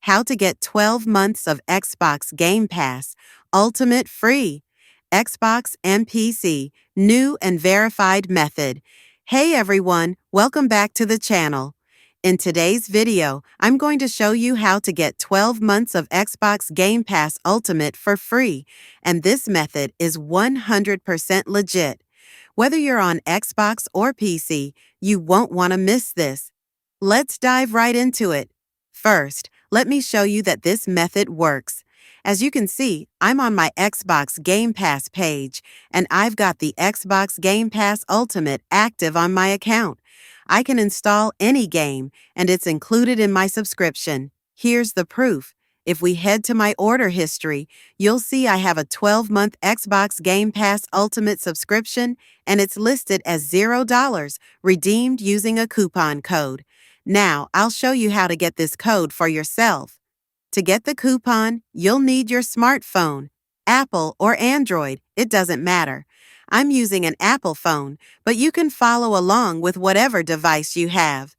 how to get 12 months of Xbox Game Pass Ultimate free. Xbox and PC, new and verified method. Hey everyone, welcome back to the channel. In today's video, I'm going to show you how to get 12 months of Xbox Game Pass Ultimate for free, and this method is 100% legit. Whether you're on Xbox or PC, you won't want to miss this. Let's dive right into it. First, let me show you that this method works. As you can see, I'm on my Xbox Game Pass page, and I've got the Xbox Game Pass Ultimate active on my account. I can install any game, and it's included in my subscription. Here's the proof. If we head to my order history, you'll see I have a 12-month Xbox Game Pass Ultimate subscription, and it's listed as $0, redeemed using a coupon code. Now, I'll show you how to get this code for yourself. To get the coupon, you'll need your smartphone. Apple or Android, it doesn't matter. I'm using an Apple phone, but you can follow along with whatever device you have.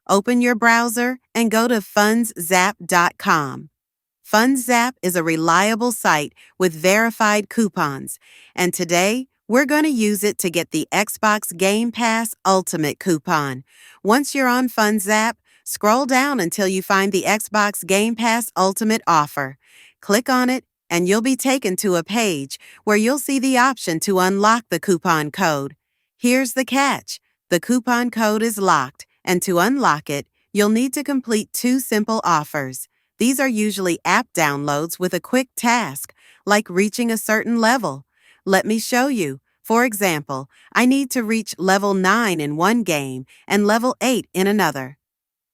Open your browser and go to fundszap.com. FundZap is a reliable site with verified coupons, and today we're going to use it to get the Xbox Game Pass Ultimate coupon. Once you're on FundZap, scroll down until you find the Xbox Game Pass Ultimate offer. Click on it, and you'll be taken to a page where you'll see the option to unlock the coupon code. Here's the catch. The coupon code is locked, and to unlock it, you'll need to complete 2 simple offers. These are usually app downloads with a quick task, like reaching a certain level. Let me show you. For example, I need to reach level 9 in one game and level 8 in another.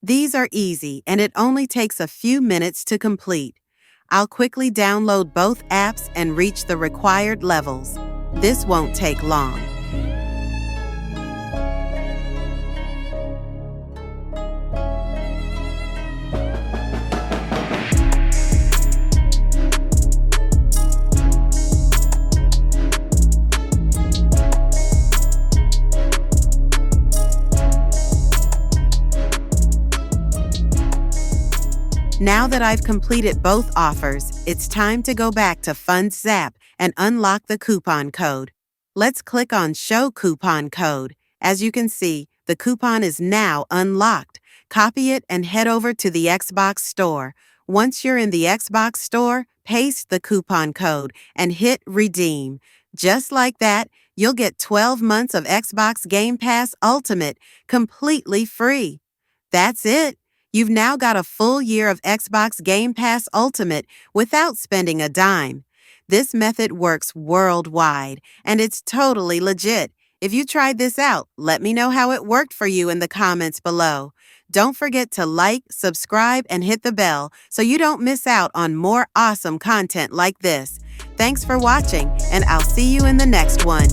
These are easy, and it only takes a few minutes to complete. I'll quickly download both apps and reach the required levels. This won't take long. Now that I've completed both offers, it's time to go back to FundZap and unlock the coupon code. Let's click on Show Coupon Code. As you can see, the coupon is now unlocked. Copy it and head over to the Xbox Store. Once you're in the Xbox Store, paste the coupon code and hit Redeem. Just like that, you'll get 12 months of Xbox Game Pass Ultimate completely free. That's it. You've now got a full year of Xbox Game Pass Ultimate without spending a dime. This method works worldwide, and it's totally legit. If you tried this out, let me know how it worked for you in the comments below. Don't forget to like, subscribe, and hit the bell so you don't miss out on more awesome content like this. Thanks for watching, and I'll see you in the next one.